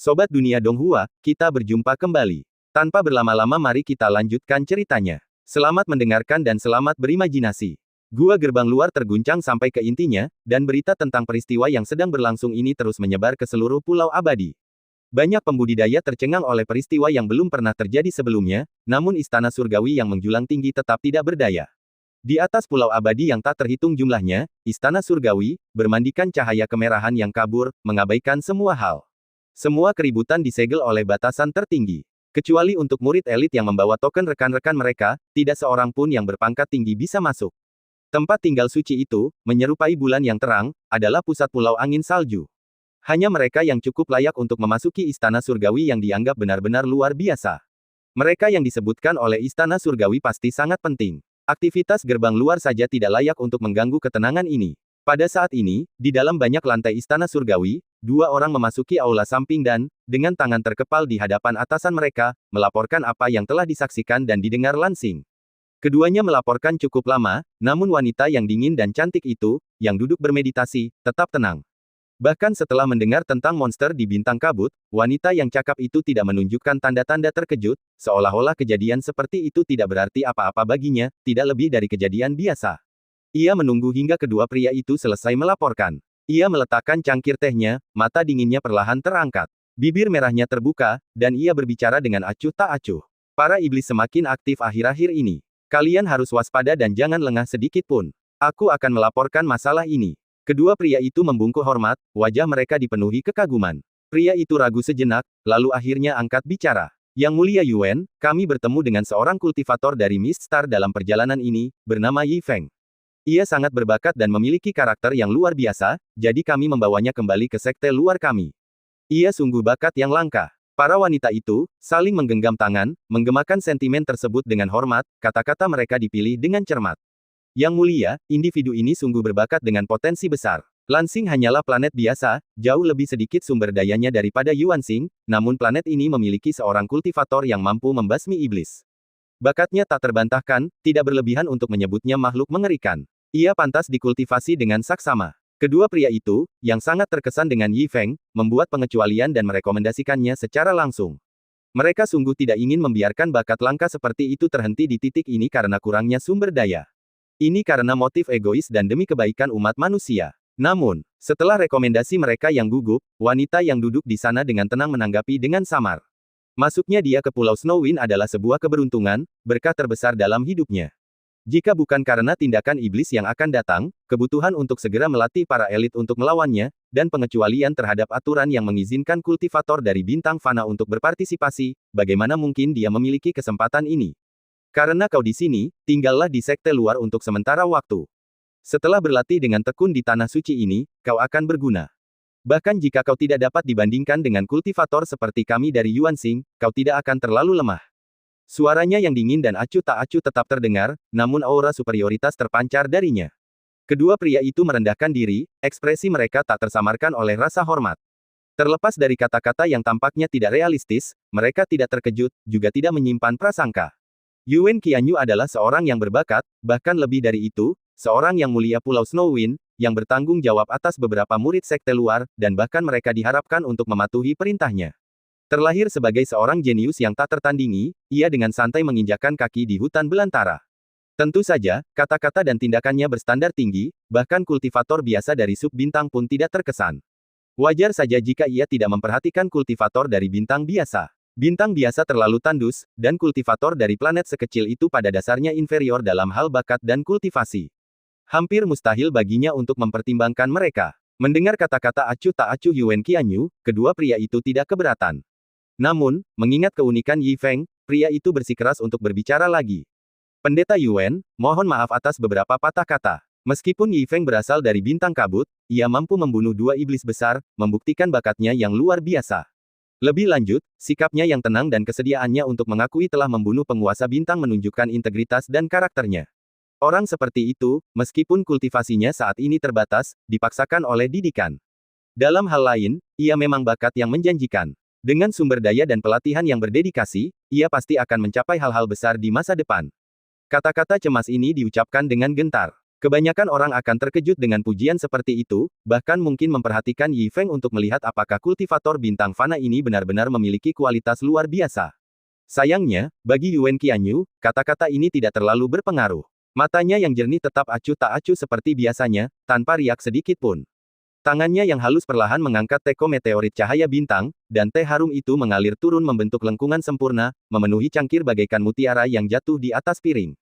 Sobat Dunia Donghua, kita berjumpa kembali. Tanpa berlama-lama mari kita lanjutkan ceritanya. Selamat mendengarkan dan selamat berimajinasi. Gua Gerbang Luar terguncang sampai ke intinya, dan berita tentang peristiwa yang sedang berlangsung ini terus menyebar ke seluruh Pulau Abadi. Banyak pembudidaya tercengang oleh peristiwa yang belum pernah terjadi sebelumnya, namun istana surgawi yang menjulang tinggi tetap tidak berdaya. Di atas Pulau Abadi yang tak terhitung jumlahnya, istana surgawi, bermandikan cahaya kemerahan yang kabur, mengabaikan semua hal. Semua keributan disegel oleh batasan tertinggi. Kecuali untuk murid elit yang membawa token rekan-rekan mereka, tidak seorang pun yang berpangkat tinggi bisa masuk. Tempat tinggal suci itu, menyerupai bulan yang terang, adalah pusat pulau angin salju. Hanya mereka yang cukup layak untuk memasuki istana surgawi yang dianggap benar-benar luar biasa. Mereka yang disebutkan oleh istana surgawi pasti sangat penting. Aktivitas gerbang luar saja tidak layak untuk mengganggu ketenangan ini. Pada saat ini, di dalam banyak lantai istana surgawi, dua orang memasuki aula samping dan, dengan tangan terkepal di hadapan atasan mereka, melaporkan apa yang telah disaksikan dan didengar langsing. Keduanya melaporkan cukup lama, namun wanita yang dingin dan cantik itu, yang duduk bermeditasi, tetap tenang. Bahkan setelah mendengar tentang monster di bintang kabut, wanita yang cakap itu tidak menunjukkan tanda-tanda terkejut, seolah-olah kejadian seperti itu tidak berarti apa-apa baginya, tidak lebih dari kejadian biasa. Ia menunggu hingga kedua pria itu selesai melaporkan. Ia meletakkan cangkir tehnya, mata dinginnya perlahan terangkat. Bibir merahnya terbuka, dan ia berbicara dengan acuh tak acuh. Para iblis semakin aktif akhir-akhir ini. Kalian harus waspada dan jangan lengah sedikit pun. Aku akan melaporkan masalah ini. Kedua pria itu membungkuk hormat, wajah mereka dipenuhi kekaguman. Pria itu ragu sejenak, lalu akhirnya angkat bicara. Yang Mulia Yuan, kami bertemu dengan seorang kultivator dari Mist Star dalam perjalanan ini, bernama Yi Feng. Ia sangat berbakat dan memiliki karakter yang luar biasa, jadi kami membawanya kembali ke sekte luar kami. Ia sungguh bakat yang langka. Para wanita itu, saling menggenggam tangan, menggemakan sentimen tersebut dengan hormat, kata-kata mereka dipilih dengan cermat. Yang Mulia, individu ini sungguh berbakat dengan potensi besar. Lansing hanyalah planet biasa, jauh lebih sedikit sumber dayanya daripada Yuansing, namun planet ini memiliki seorang kultivator yang mampu membasmi iblis. Bakatnya tak terbantahkan, tidak berlebihan untuk menyebutnya makhluk mengerikan. Ia pantas dikultivasi dengan saksama. Kedua pria itu, yang sangat terkesan dengan Yi Feng, membuat pengecualian dan merekomendasikannya secara langsung. Mereka sungguh tidak ingin membiarkan bakat langka seperti itu terhenti di titik ini karena kurangnya sumber daya. Ini karena motif egois dan demi kebaikan umat manusia. Namun, setelah rekomendasi mereka yang gugup, wanita yang duduk di sana dengan tenang menanggapi dengan samar. Masuknya dia ke Pulau Snowwind adalah sebuah keberuntungan, berkah terbesar dalam hidupnya. Jika bukan karena tindakan iblis yang akan datang, kebutuhan untuk segera melatih para elit untuk melawannya, dan pengecualian terhadap aturan yang mengizinkan kultivator dari bintang fana untuk berpartisipasi, bagaimana mungkin dia memiliki kesempatan ini? Karena kau di sini, tinggallah di sekte luar untuk sementara waktu. Setelah berlatih dengan tekun di tanah suci ini, kau akan berguna. Bahkan jika kau tidak dapat dibandingkan dengan kultivator seperti kami dari Yuansing, kau tidak akan terlalu lemah. Suaranya yang dingin dan acuh tak acuh tetap terdengar, namun aura superioritas terpancar darinya. Kedua pria itu merendahkan diri, ekspresi mereka tak tersamarkan oleh rasa hormat. Terlepas dari kata-kata yang tampaknya tidak realistis, mereka tidak terkejut, juga tidak menyimpan prasangka. Yuan Qianyu adalah seorang yang berbakat, bahkan lebih dari itu, seorang yang mulia Pulau Snowwind, yang bertanggung jawab atas beberapa murid sekte luar, dan bahkan mereka diharapkan untuk mematuhi perintahnya. Terlahir sebagai seorang jenius yang tak tertandingi, ia dengan santai menginjakkan kaki di hutan belantara. Tentu saja, kata-kata dan tindakannya berstandar tinggi, bahkan kultivator biasa dari sub-bintang pun tidak terkesan. Wajar saja jika ia tidak memperhatikan kultivator dari bintang biasa. Bintang biasa terlalu tandus, dan kultivator dari planet sekecil itu pada dasarnya inferior dalam hal bakat dan kultivasi. Hampir mustahil baginya untuk mempertimbangkan mereka. Mendengar kata-kata acuh tak acuh Yuan Qianyu, kedua pria itu tidak keberatan. Namun, mengingat keunikan Yi Feng, pria itu bersikeras untuk berbicara lagi. Pendeta Yuan, mohon maaf atas beberapa patah kata. Meskipun Yi Feng berasal dari bintang kabut, ia mampu membunuh dua iblis besar, membuktikan bakatnya yang luar biasa. Lebih lanjut, sikapnya yang tenang dan kesediaannya untuk mengakui telah membunuh penguasa bintang menunjukkan integritas dan karakternya. Orang seperti itu, meskipun kultivasinya saat ini terbatas, dipaksakan oleh didikan. Dalam hal lain, ia memang bakat yang menjanjikan. Dengan sumber daya dan pelatihan yang berdedikasi, ia pasti akan mencapai hal-hal besar di masa depan. Kata-kata cemas ini diucapkan dengan gentar. Kebanyakan orang akan terkejut dengan pujian seperti itu, bahkan mungkin memperhatikan Yi Feng untuk melihat apakah kultivator bintang fana ini benar-benar memiliki kualitas luar biasa. Sayangnya, bagi Yuan Qianyu, kata-kata ini tidak terlalu berpengaruh. Matanya yang jernih tetap acuh tak acuh seperti biasanya, tanpa riak sedikit pun. Tangannya yang halus perlahan mengangkat teko meteorit cahaya bintang, dan teh harum itu mengalir turun membentuk lengkungan sempurna, memenuhi cangkir bagaikan mutiara yang jatuh di atas piring.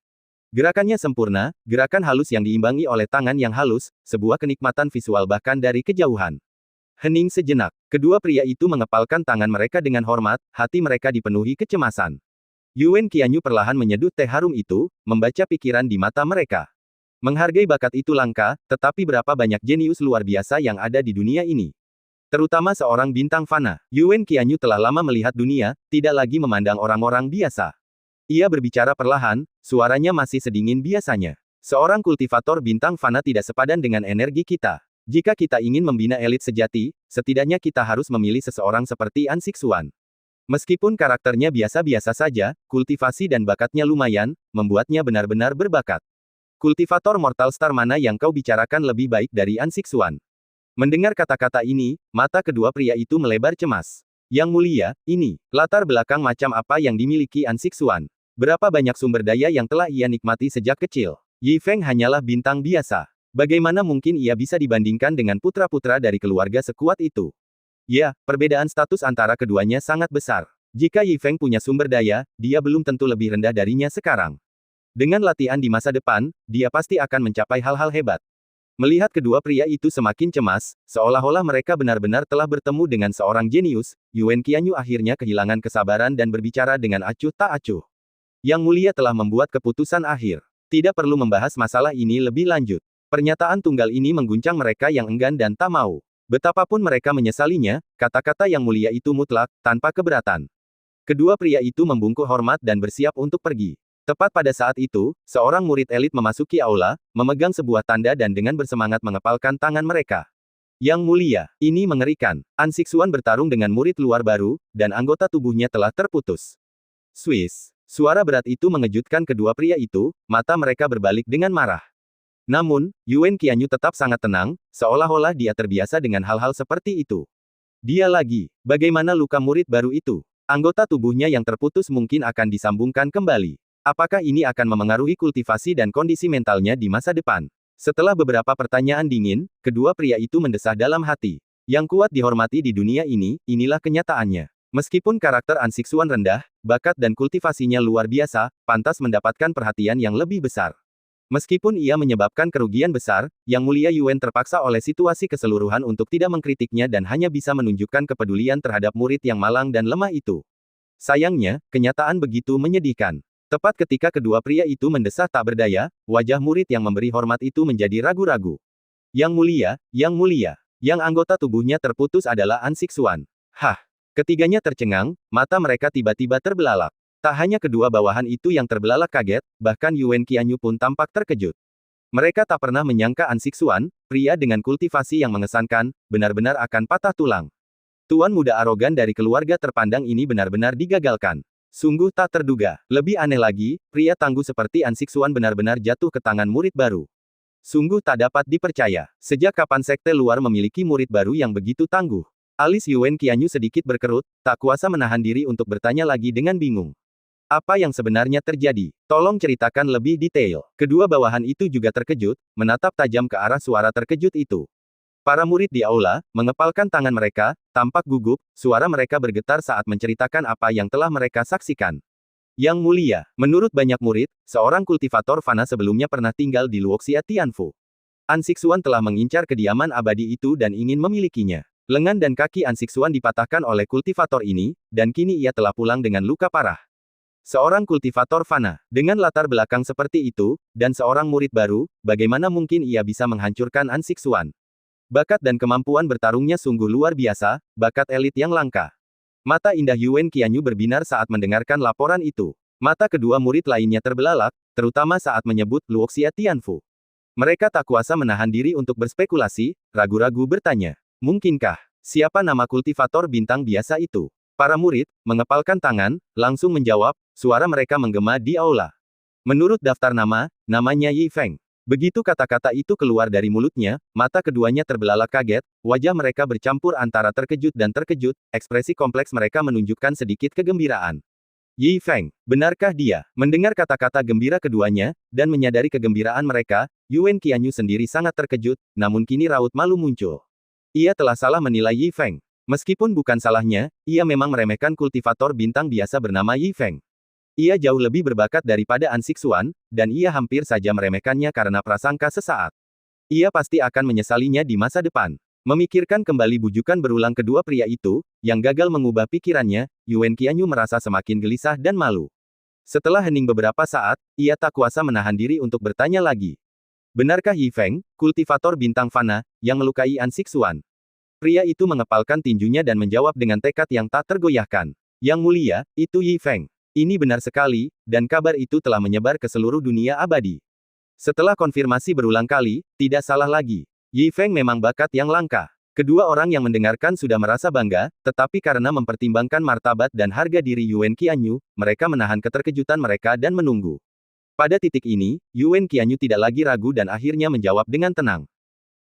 Gerakannya sempurna, gerakan halus yang diimbangi oleh tangan yang halus, sebuah kenikmatan visual bahkan dari kejauhan. Hening sejenak, kedua pria itu mengepalkan tangan mereka dengan hormat, hati mereka dipenuhi kecemasan. Yuan Qianyu perlahan menyeduh teh harum itu, membaca pikiran di mata mereka. Menghargai bakat itu langka, tetapi berapa banyak jenius luar biasa yang ada di dunia ini. Terutama seorang bintang fana. Yuan Qianyu telah lama melihat dunia, tidak lagi memandang orang-orang biasa. Ia berbicara perlahan, suaranya masih sedingin biasanya. Seorang kultivator bintang fana tidak sepadan dengan energi kita. Jika kita ingin membina elit sejati, setidaknya kita harus memilih seseorang seperti An Xixuan. Meskipun karakternya biasa-biasa saja, kultivasi dan bakatnya lumayan, membuatnya benar-benar berbakat. Kultivator Mortal Star mana yang kau bicarakan lebih baik dari An Xixuan? Mendengar kata-kata ini, mata kedua pria itu melebar cemas. Yang mulia, ini, latar belakang macam apa yang dimiliki An Xixuan? Berapa banyak sumber daya yang telah ia nikmati sejak kecil? Yi Feng hanyalah bintang biasa. Bagaimana mungkin ia bisa dibandingkan dengan putra-putra dari keluarga sekuat itu? Ya, perbedaan status antara keduanya sangat besar. Jika Yi Feng punya sumber daya, dia belum tentu lebih rendah darinya sekarang. Dengan latihan di masa depan, dia pasti akan mencapai hal-hal hebat. Melihat kedua pria itu semakin cemas, seolah-olah mereka benar-benar telah bertemu dengan seorang jenius, Yuan Qianyu akhirnya kehilangan kesabaran dan berbicara dengan acuh tak acuh. Yang mulia telah membuat keputusan akhir. Tidak perlu membahas masalah ini lebih lanjut. Pernyataan tunggal ini mengguncang mereka yang enggan dan tak mau. Betapapun mereka menyesalinya, kata-kata yang mulia itu mutlak, tanpa keberatan. Kedua pria itu membungkuk hormat dan bersiap untuk pergi. Tepat pada saat itu, seorang murid elit memasuki aula, memegang sebuah tanda dan dengan bersemangat mengepalkan tangan mereka. Yang mulia, ini mengerikan. An Xixuan bertarung dengan murid luar baru, dan anggota tubuhnya telah terputus. Swiss. Suara berat itu mengejutkan kedua pria itu, mata mereka berbalik dengan marah. Namun, Yuan Qianyu tetap sangat tenang, seolah-olah dia terbiasa dengan hal-hal seperti itu. Dia lagi, bagaimana luka murid baru itu? Anggota tubuhnya yang terputus mungkin akan disambungkan kembali. Apakah ini akan memengaruhi kultivasi dan kondisi mentalnya di masa depan? Setelah beberapa pertanyaan dingin, kedua pria itu mendesah dalam hati. Yang kuat dihormati di dunia ini, inilah kenyataannya. Meskipun karakter An Xixuan rendah, bakat dan kultivasinya luar biasa, pantas mendapatkan perhatian yang lebih besar. Meskipun ia menyebabkan kerugian besar, Yang Mulia Yuan terpaksa oleh situasi keseluruhan untuk tidak mengkritiknya dan hanya bisa menunjukkan kepedulian terhadap murid yang malang dan lemah itu. Sayangnya, kenyataan begitu menyedihkan. Tepat ketika kedua pria itu mendesah tak berdaya, wajah murid yang memberi hormat itu menjadi ragu-ragu. Yang mulia, yang anggota tubuhnya terputus adalah An Xixuan. Hah! Ketiganya tercengang, mata mereka tiba-tiba terbelalak. Tak hanya kedua bawahan itu yang terbelalak kaget, bahkan Yuan Qianyu pun tampak terkejut. Mereka tak pernah menyangka An Xixuan, pria dengan kultivasi yang mengesankan, benar-benar akan patah tulang. Tuan muda arogan dari keluarga terpandang ini benar-benar digagalkan. Sungguh tak terduga. Lebih aneh lagi, pria tangguh seperti An Xixuan benar-benar jatuh ke tangan murid baru. Sungguh tak dapat dipercaya. Sejak kapan sekte luar memiliki murid baru yang begitu tangguh? Alis Yuan Qianyu sedikit berkerut, tak kuasa menahan diri untuk bertanya lagi dengan bingung. Apa yang sebenarnya terjadi? Tolong ceritakan lebih detail. Kedua bawahan itu juga terkejut, menatap tajam ke arah suara terkejut itu. Para murid di aula, mengepalkan tangan mereka, tampak gugup, suara mereka bergetar saat menceritakan apa yang telah mereka saksikan. Yang mulia, menurut banyak murid, seorang kultivator fana sebelumnya pernah tinggal di Luoxia Tianfu. An Xixuan telah mengincar kediaman abadi itu dan ingin memilikinya. Lengan dan kaki An Xixuan dipatahkan oleh kultivator ini, dan kini ia telah pulang dengan luka parah. Seorang kultivator fana, dengan latar belakang seperti itu, dan seorang murid baru, bagaimana mungkin ia bisa menghancurkan An Xixuan? Bakat dan kemampuan bertarungnya sungguh luar biasa, bakat elit yang langka. Mata indah Yuan Qianyu berbinar saat mendengarkan laporan itu. Mata kedua murid lainnya terbelalak, terutama saat menyebut Luoxia Tianfu. Mereka tak kuasa menahan diri untuk berspekulasi, ragu-ragu bertanya. Mungkinkah? Siapa nama kultivator bintang biasa itu? Para murid, mengepalkan tangan, langsung menjawab, suara mereka menggema di aula. Menurut daftar nama, namanya Yi Feng. Begitu kata-kata itu keluar dari mulutnya, mata keduanya terbelalak kaget, wajah mereka bercampur antara terkejut dan terkejut, ekspresi kompleks mereka menunjukkan sedikit kegembiraan. Yi Feng, benarkah dia? Mendengar kata-kata gembira keduanya, dan menyadari kegembiraan mereka, Yuan Qianyu sendiri sangat terkejut, namun kini raut malu muncul. Ia telah salah menilai Yi Feng. Meskipun bukan salahnya, ia memang meremehkan kultivator bintang biasa bernama Yi Feng. Ia jauh lebih berbakat daripada An Xixuan, dan ia hampir saja meremehkannya karena prasangka sesaat. Ia pasti akan menyesalinya di masa depan. Memikirkan kembali bujukan berulang kedua pria itu, yang gagal mengubah pikirannya, Yuan Qianyu merasa semakin gelisah dan malu. Setelah hening beberapa saat, ia tak kuasa menahan diri untuk bertanya lagi. Benarkah Yi Feng, kultivator bintang fana, yang melukai An Xixuan? Pria itu mengepalkan tinjunya dan menjawab dengan tekad yang tak tergoyahkan. Yang mulia, itu Yi Feng. Ini benar sekali, dan kabar itu telah menyebar ke seluruh dunia abadi. Setelah konfirmasi berulang kali, tidak salah lagi. Yi Feng memang bakat yang langka. Kedua orang yang mendengarkan sudah merasa bangga, tetapi karena mempertimbangkan martabat dan harga diri Yuan Qianyu, mereka menahan keterkejutan mereka dan menunggu. Pada titik ini, Yuan Qianyu tidak lagi ragu dan akhirnya menjawab dengan tenang.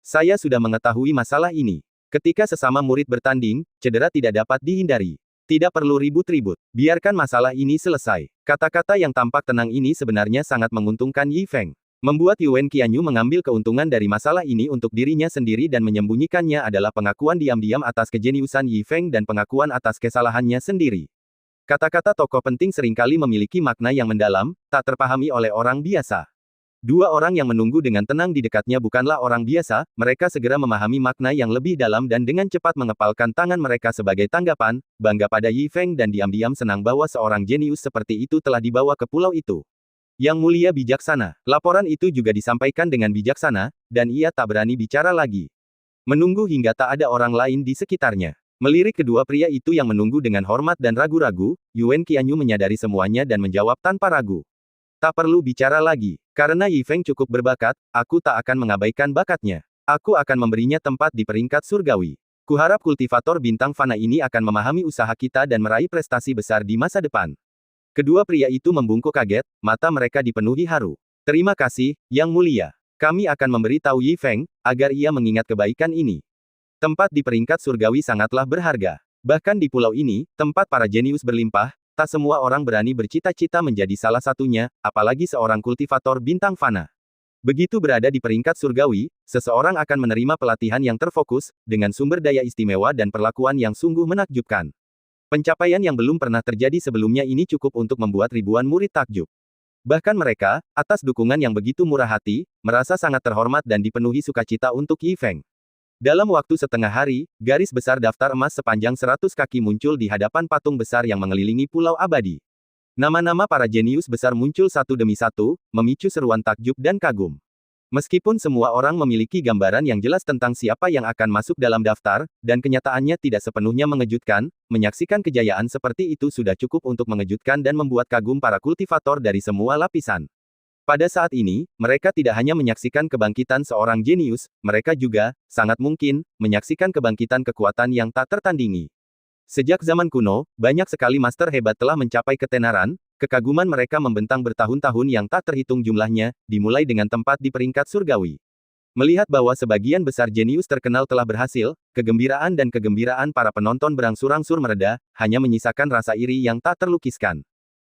Saya sudah mengetahui masalah ini. Ketika sesama murid bertanding, cedera tidak dapat dihindari. Tidak perlu ribut-ribut. Biarkan masalah ini selesai. Kata-kata yang tampak tenang ini sebenarnya sangat menguntungkan Yi Feng. Membuat Yuan Qianyu mengambil keuntungan dari masalah ini untuk dirinya sendiri dan menyembunyikannya adalah pengakuan diam-diam atas kejeniusan Yi Feng dan pengakuan atas kesalahannya sendiri. Kata-kata tokoh penting seringkali memiliki makna yang mendalam, tak terpahami oleh orang biasa. Dua orang yang menunggu dengan tenang di dekatnya bukanlah orang biasa, mereka segera memahami makna yang lebih dalam dan dengan cepat mengepalkan tangan mereka sebagai tanggapan, bangga pada Yi Feng dan diam-diam senang bahwa seorang jenius seperti itu telah dibawa ke pulau itu. Yang mulia bijaksana, laporan itu juga disampaikan dengan bijaksana, dan ia tak berani bicara lagi. Menunggu hingga tak ada orang lain di sekitarnya. Melirik kedua pria itu yang menunggu dengan hormat dan ragu-ragu, Yuan Qianyu menyadari semuanya dan menjawab tanpa ragu. Tak perlu bicara lagi. Karena Yi Feng cukup berbakat, aku tak akan mengabaikan bakatnya. Aku akan memberinya tempat di peringkat surgawi. Kuharap kultivator bintang fana ini akan memahami usaha kita dan meraih prestasi besar di masa depan. Kedua pria itu membungkuk kaget, mata mereka dipenuhi haru. Terima kasih, Yang Mulia. Kami akan memberitahu Yi Feng, agar ia mengingat kebaikan ini. Tempat di peringkat surgawi sangatlah berharga. Bahkan di pulau ini, tempat para jenius berlimpah, tak semua orang berani bercita-cita menjadi salah satunya, apalagi seorang kultivator bintang fana. Begitu berada di peringkat surgawi, seseorang akan menerima pelatihan yang terfokus, dengan sumber daya istimewa dan perlakuan yang sungguh menakjubkan. Pencapaian yang belum pernah terjadi sebelumnya ini cukup untuk membuat ribuan murid takjub. Bahkan mereka, atas dukungan yang begitu murah hati, merasa sangat terhormat dan dipenuhi sukacita untuk Yi Feng. Dalam waktu setengah hari, garis besar daftar emas sepanjang 100 kaki muncul di hadapan patung besar yang mengelilingi Pulau Abadi. Nama-nama para jenius besar muncul satu demi satu, memicu seruan takjub dan kagum. Meskipun semua orang memiliki gambaran yang jelas tentang siapa yang akan masuk dalam daftar, dan kenyataannya tidak sepenuhnya mengejutkan, menyaksikan kejayaan seperti itu sudah cukup untuk mengejutkan dan membuat kagum para kultivator dari semua lapisan. Pada saat ini, mereka tidak hanya menyaksikan kebangkitan seorang jenius, mereka juga, sangat mungkin, menyaksikan kebangkitan kekuatan yang tak tertandingi. Sejak zaman kuno, banyak sekali master hebat telah mencapai ketenaran, kekaguman mereka membentang bertahun-tahun yang tak terhitung jumlahnya, dimulai dengan tempat di peringkat surgawi. Melihat bahwa sebagian besar jenius terkenal telah berhasil, kegembiraan dan kegembiraan para penonton berangsur-angsur mereda, hanya menyisakan rasa iri yang tak terlukiskan.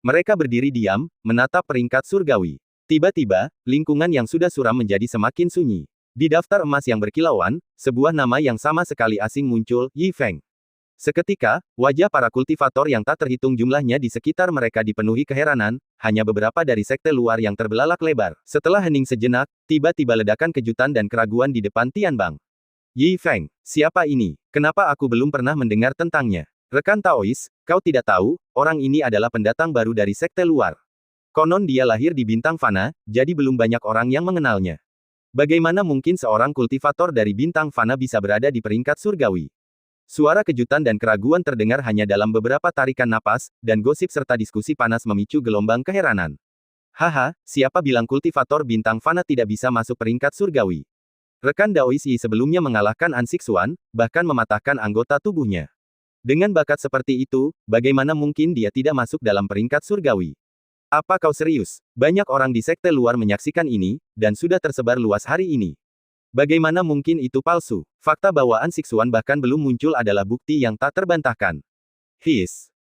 Mereka berdiri diam, menatap peringkat surgawi. Tiba-tiba, lingkungan yang sudah suram menjadi semakin sunyi. Di daftar emas yang berkilauan, sebuah nama yang sama sekali asing muncul, Yi Feng. Seketika, wajah para kultivator yang tak terhitung jumlahnya di sekitar mereka dipenuhi keheranan, hanya beberapa dari sekte luar yang terbelalak lebar. Setelah hening sejenak, tiba-tiba ledakan kejutan dan keraguan di depan Tianbang. Yi Feng, siapa ini? Kenapa aku belum pernah mendengar tentangnya? Rekan Taois, kau tidak tahu, orang ini adalah pendatang baru dari sekte luar. Konon dia lahir di bintang fana, jadi belum banyak orang yang mengenalnya. Bagaimana mungkin seorang kultivator dari bintang fana bisa berada di peringkat surgawi? Suara kejutan dan keraguan terdengar hanya dalam beberapa tarikan napas, dan gosip serta diskusi panas memicu gelombang keheranan. Haha, siapa bilang kultivator bintang fana tidak bisa masuk peringkat surgawi? Rekan Daois Yi sebelumnya mengalahkan An Xixuan, bahkan mematahkan anggota tubuhnya. Dengan bakat seperti itu, bagaimana mungkin dia tidak masuk dalam peringkat surgawi? Apa kau serius? Banyak orang di sekte luar menyaksikan ini, dan sudah tersebar luas hari ini. Bagaimana mungkin itu palsu? Fakta bahwa An-Sixuan bahkan belum muncul adalah bukti yang tak terbantahkan.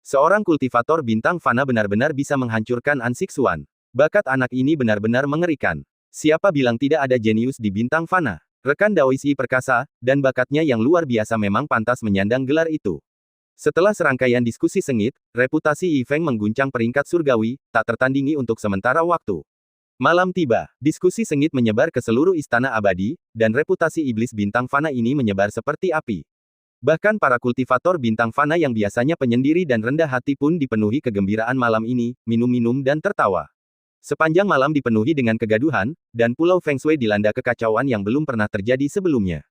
Seorang kultivator bintang fana benar-benar bisa menghancurkan An-Sixuan. Bakat anak ini benar-benar mengerikan. Siapa bilang tidak ada jenius di bintang fana? Rekan Daoisi perkasa, dan bakatnya yang luar biasa memang pantas menyandang gelar itu. Setelah serangkaian diskusi sengit, reputasi Yi Feng mengguncang peringkat surgawi, tak tertandingi untuk sementara waktu. Malam tiba, diskusi sengit menyebar ke seluruh istana abadi, dan reputasi iblis bintang fana ini menyebar seperti api. Bahkan para kultivator bintang fana yang biasanya penyendiri dan rendah hati pun dipenuhi kegembiraan malam ini, minum-minum dan tertawa. Sepanjang malam dipenuhi dengan kegaduhan, dan Pulau Feng Shui dilanda kekacauan yang belum pernah terjadi sebelumnya.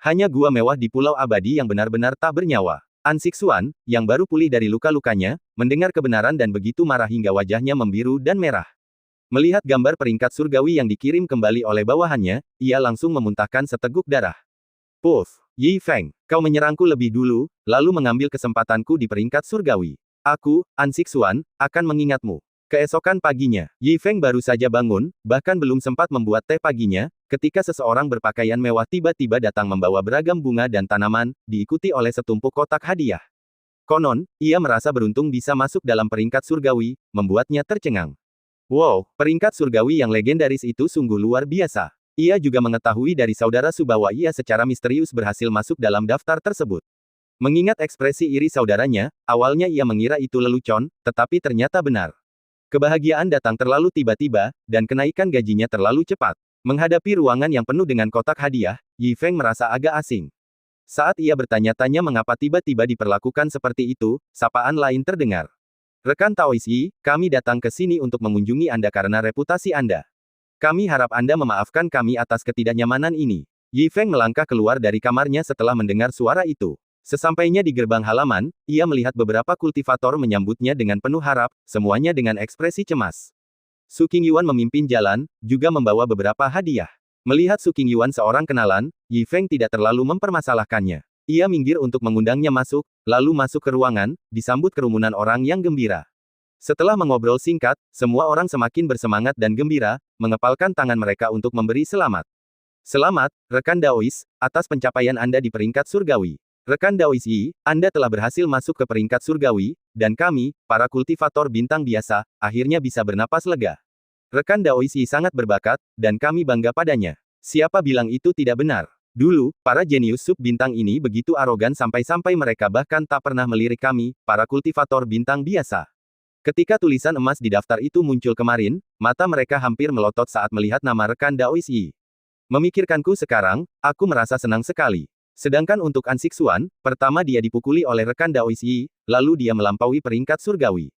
Hanya gua mewah di Pulau Abadi yang benar-benar tak bernyawa. An-Sixuan, yang baru pulih dari luka-lukanya, mendengar kebenaran dan begitu marah hingga wajahnya membiru dan merah. Melihat gambar peringkat surgawi yang dikirim kembali oleh bawahannya, ia langsung memuntahkan seteguk darah. Puff, Yi Feng, kau menyerangku lebih dulu, lalu mengambil kesempatanku di peringkat surgawi. Aku, An-Sixuan, akan mengingatmu. Keesokan paginya, Yi Feng baru saja bangun, bahkan belum sempat membuat teh paginya, ketika seseorang berpakaian mewah tiba-tiba datang membawa beragam bunga dan tanaman, diikuti oleh setumpuk kotak hadiah. Konon, ia merasa beruntung bisa masuk dalam peringkat surgawi, membuatnya tercengang. Wow, peringkat surgawi yang legendaris itu sungguh luar biasa. Ia juga mengetahui dari saudara Su bahwa ia secara misterius berhasil masuk dalam daftar tersebut. Mengingat ekspresi iri saudaranya, awalnya ia mengira itu lelucon, tetapi ternyata benar. Kebahagiaan datang terlalu tiba-tiba, dan kenaikan gajinya terlalu cepat. Menghadapi ruangan yang penuh dengan kotak hadiah, Yi Feng merasa agak asing. Saat ia bertanya-tanya mengapa tiba-tiba diperlakukan seperti itu, sapaan lain terdengar. Rekan Taois Yi, kami datang ke sini untuk mengunjungi Anda karena reputasi Anda. Kami harap Anda memaafkan kami atas ketidaknyamanan ini. Yi Feng melangkah keluar dari kamarnya setelah mendengar suara itu. Sesampainya di gerbang halaman, ia melihat beberapa kultivator menyambutnya dengan penuh harap, semuanya dengan ekspresi cemas. Su Qingyuan memimpin jalan, juga membawa beberapa hadiah. Melihat Su Qingyuan seorang kenalan, Yi Feng tidak terlalu mempermasalahkannya. Ia minggir untuk mengundangnya masuk, lalu masuk ke ruangan, disambut kerumunan orang yang gembira. Setelah mengobrol singkat, semua orang semakin bersemangat dan gembira, mengepalkan tangan mereka untuk memberi selamat. Selamat, rekan Daois, atas pencapaian Anda di peringkat surgawi. Rekan Daois Yi, Anda telah berhasil masuk ke peringkat surgawi, dan kami, para kultivator bintang biasa, akhirnya bisa bernapas lega. Rekan Daois Yi sangat berbakat, dan kami bangga padanya. Siapa bilang itu tidak benar? Dulu, para jenius sub-bintang ini begitu arogan sampai-sampai mereka bahkan tak pernah melirik kami, para kultivator bintang biasa. Ketika tulisan emas di daftar itu muncul kemarin, mata mereka hampir melotot saat melihat nama rekan Daois Yi. Memikirkanku sekarang, aku merasa senang sekali. Sedangkan untuk An-Sixuan, pertama dia dipukuli oleh rekan Daois Yi, lalu dia melampaui peringkat surgawi.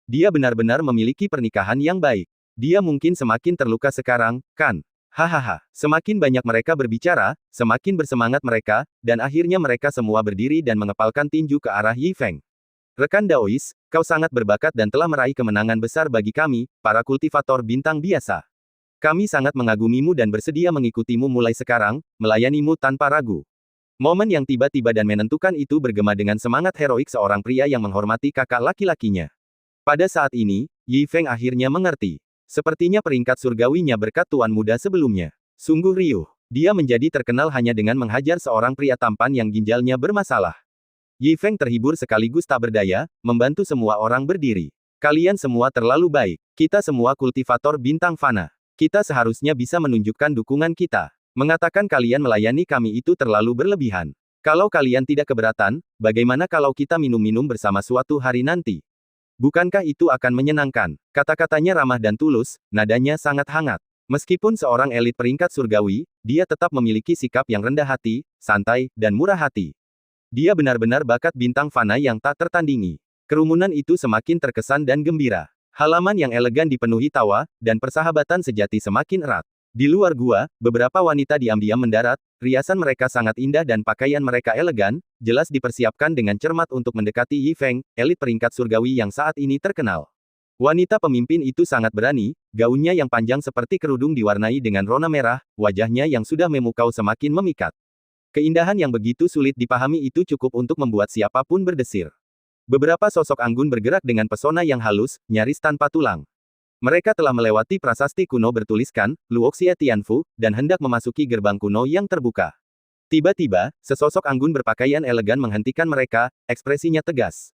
Dia benar-benar memiliki pernikahan yang baik. Dia mungkin semakin terluka sekarang, kan? Hahaha. Semakin banyak mereka berbicara, semakin bersemangat mereka, dan akhirnya mereka semua berdiri dan mengepalkan tinju ke arah Yi Feng. Rekan Daois, kau sangat berbakat dan telah meraih kemenangan besar bagi kami, para kultivator bintang biasa. Kami sangat mengagumimu dan bersedia mengikutimu mulai sekarang, melayanimu tanpa ragu. Momen yang tiba-tiba dan menentukan itu bergema dengan semangat heroik seorang pria yang menghormati kakak laki-lakinya. Pada saat ini, Yi Feng akhirnya mengerti. Sepertinya peringkat surgawinya berkat tuan muda sebelumnya. Sungguh riuh. Dia menjadi terkenal hanya dengan menghajar seorang pria tampan yang ginjalnya bermasalah. Yi Feng terhibur sekaligus tak berdaya, membantu semua orang berdiri. Kalian semua terlalu baik. Kita semua kultivator bintang fana. Kita seharusnya bisa menunjukkan dukungan kita. Mengatakan kalian melayani kami itu terlalu berlebihan. Kalau kalian tidak keberatan, bagaimana kalau kita minum-minum bersama suatu hari nanti? Bukankah itu akan menyenangkan? Kata-katanya ramah dan tulus, nadanya sangat hangat. Meskipun seorang elit peringkat surgawi, dia tetap memiliki sikap yang rendah hati, santai, dan murah hati. Dia benar-benar bakat bintang fana yang tak tertandingi. Kerumunan itu semakin terkesan dan gembira. Halaman yang elegan dipenuhi tawa, dan persahabatan sejati semakin erat. Di luar gua, beberapa wanita diam-diam mendarat, riasan mereka sangat indah dan pakaian mereka elegan, jelas dipersiapkan dengan cermat untuk mendekati Yi Feng, elit peringkat surgawi yang saat ini terkenal. Wanita pemimpin itu sangat berani, gaunnya yang panjang seperti kerudung diwarnai dengan rona merah, wajahnya yang sudah memukau semakin memikat. Keindahan yang begitu sulit dipahami itu cukup untuk membuat siapapun berdesir. Beberapa sosok anggun bergerak dengan pesona yang halus, nyaris tanpa tulang. Mereka telah melewati prasasti kuno bertuliskan, Luoxia Tianfu, dan hendak memasuki gerbang kuno yang terbuka. Tiba-tiba, sesosok anggun berpakaian elegan menghentikan mereka, ekspresinya tegas.